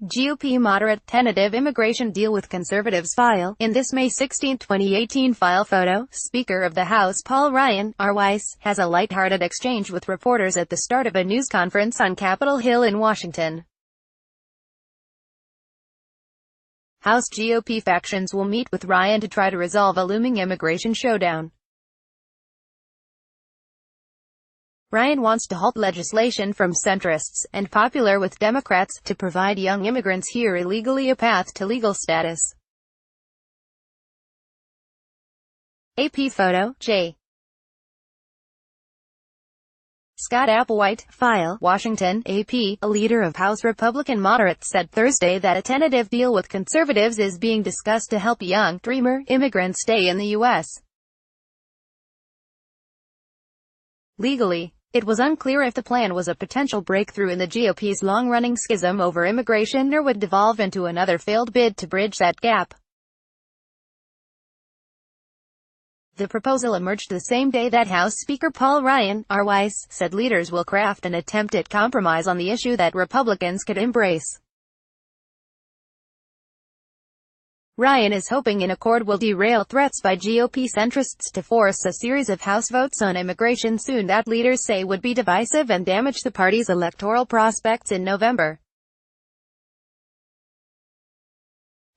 GOP moderate tentative immigration deal with conservatives file. In this May 16, 2018 file photo, Speaker of the House Paul Ryan, R. has a lighthearted exchange with reporters at the start of a news conference on Capitol Hill in Washington. House GOP factions will meet with Ryan to try to resolve a looming immigration showdown. Ryan wants to halt legislation from centrists, and popular with Democrats, to provide young immigrants here illegally a path to legal status. AP photo, J. Scott Applewhite, file, Washington, AP. A leader of House Republican moderates said Thursday that a tentative deal with conservatives is being discussed to help young, dreamer, immigrants stay in the U.S. legally. It was unclear if the plan was a potential breakthrough in the GOP's long-running schism over immigration or would devolve into another failed bid to bridge that gap. The proposal emerged the same day that House Speaker Paul Ryan, R. said leaders will craft an attempt at compromise on the issue that Republicans could embrace. Ryan is hoping an accord will derail threats by GOP centrists to force a series of House votes on immigration soon that leaders say would be divisive and damage the party's electoral prospects in November.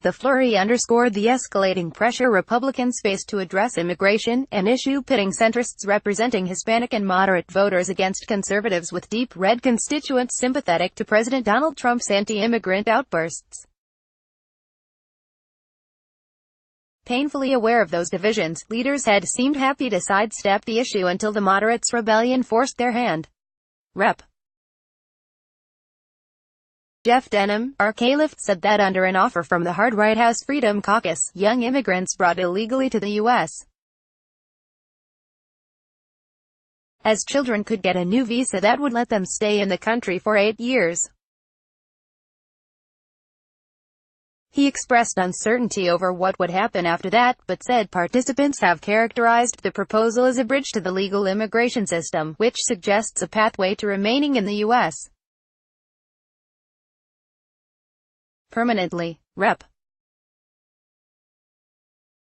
The flurry underscored the escalating pressure Republicans face to address immigration, an issue pitting centrists representing Hispanic and moderate voters against conservatives with deep red constituents sympathetic to President Donald Trump's anti-immigrant outbursts. Painfully aware of those divisions, leaders had seemed happy to sidestep the issue until the moderates' rebellion forced their hand. Rep. Jeff Denham, R. Caliph, said that under an offer from the hard-right House Freedom Caucus, young immigrants brought illegally to the U.S. as children could get a new visa that would let them stay in the country for 8 years. He expressed uncertainty over what would happen after that, but said participants have characterized the proposal as a bridge to the legal immigration system, which suggests a pathway to remaining in the U.S. permanently. Rep.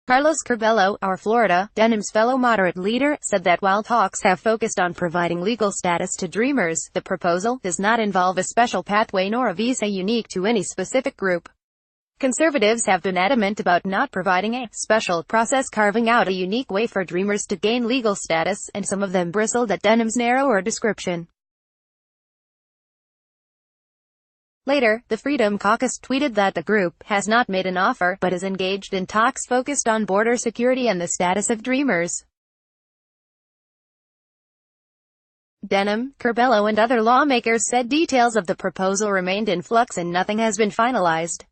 Carlos Curbelo, R. Florida, Denham's fellow moderate leader, said that while talks have focused on providing legal status to dreamers, the proposal does not involve a special pathway nor a visa unique to any specific group. Conservatives have been adamant about not providing a special process carving out a unique way for dreamers to gain legal status, and some of them bristled at Denham's narrower description. Later, the Freedom Caucus tweeted that the group has not made an offer, but is engaged in talks focused on border security and the status of dreamers. Denham, Curbelo and other lawmakers said details of the proposal remained in flux and nothing has been finalized.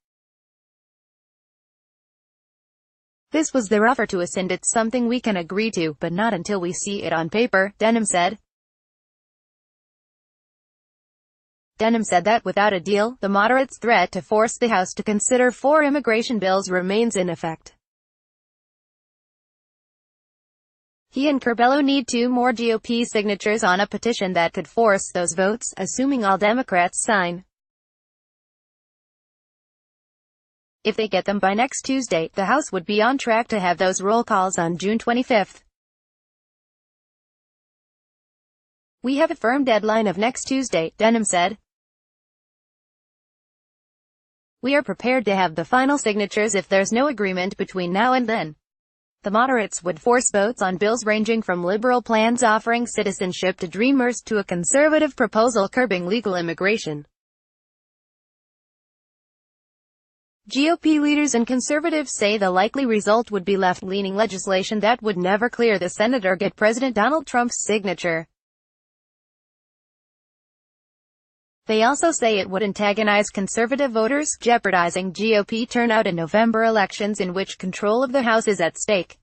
This was their offer to us and it's something we can agree to, but not until we see it on paper, Denham said. Denham said that without a deal, the moderates' threat to force the House to consider 4 immigration bills remains in effect. He and Curbelo need 2 more GOP signatures on a petition that could force those votes, assuming all Democrats sign. If they get them by next Tuesday, the House would be on track to have those roll calls on June 25. We have a firm deadline of next Tuesday, Denham said. We are prepared to have the final signatures if there's no agreement between now and then. The moderates would force votes on bills ranging from liberal plans offering citizenship to dreamers to a conservative proposal curbing legal immigration. GOP leaders and conservatives say the likely result would be left-leaning legislation that would never clear the Senate or get President Donald Trump's signature. They also say it would antagonize conservative voters, jeopardizing GOP turnout in November elections in which control of the House is at stake.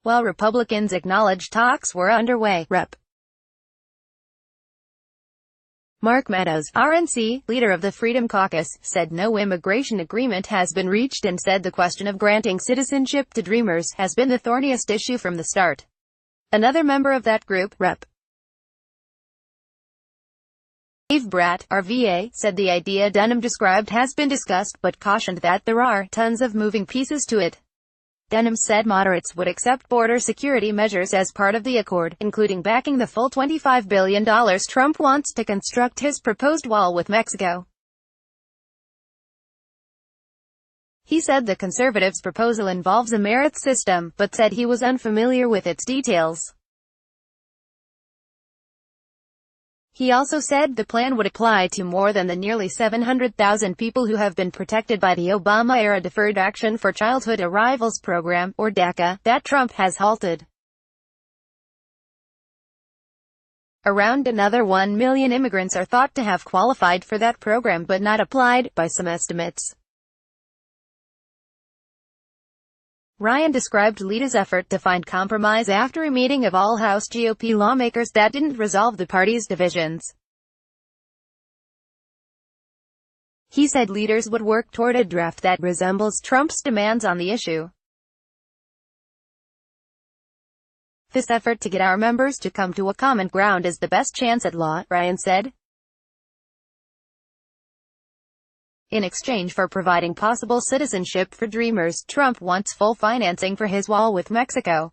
While Republicans acknowledge talks were underway, Rep. Mark Meadows, RNC, leader of the Freedom Caucus, said no immigration agreement has been reached and said the question of granting citizenship to dreamers has been the thorniest issue from the start. Another member of that group, Rep. Dave Bratt, RVA, said the idea Denham described has been discussed, but cautioned that there are tons of moving pieces to it. Denham said moderates would accept border security measures as part of the accord, including backing the full $25 billion Trump wants to construct his proposed wall with Mexico. He said the Conservatives' proposal involves a merit system, but said he was unfamiliar with its details. He also said the plan would apply to more than the nearly 700,000 people who have been protected by the Obama-era Deferred Action for Childhood Arrivals program, or DACA, that Trump has halted. Around another 1 million immigrants are thought to have qualified for that program but not applied, by some estimates. Ryan described Leda's effort to find compromise after a meeting of all House GOP lawmakers that didn't resolve the party's divisions. He said leaders would work toward a draft that resembles Trump's demands on the issue. This effort to get our members to come to a common ground is the best chance at law, Ryan said. In exchange for providing possible citizenship for Dreamers, Trump wants full financing for his wall with Mexico.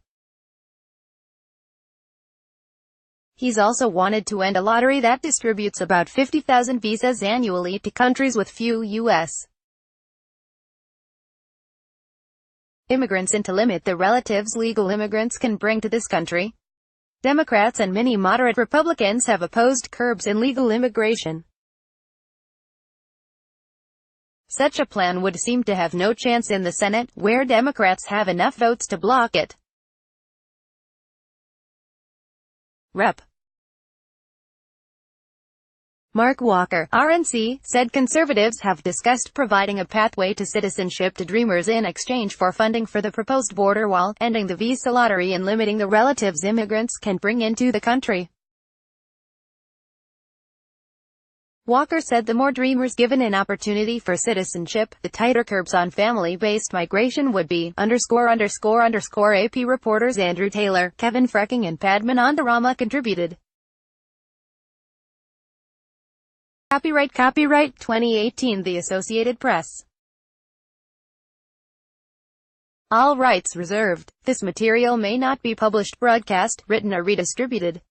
He's also wanted to end a lottery that distributes about 50,000 visas annually to countries with few U.S. immigrants and to limit the relatives legal immigrants can bring to this country. Democrats and many moderate Republicans have opposed curbs in legal immigration. Such a plan would seem to have no chance in the Senate, where Democrats have enough votes to block it. Rep. Mark Walker, RNC, said conservatives have discussed providing a pathway to citizenship to Dreamers in exchange for funding for the proposed border wall, ending the visa lottery and limiting the relatives immigrants can bring into the country. Walker said the more Dreamers given an opportunity for citizenship, the tighter curbs on family-based migration would be. AP reporters Andrew Taylor, Kevin Frecking and Padman Andarama contributed. Copyright 2018 The Associated Press. All rights reserved. This material may not be published, broadcast, written or redistributed.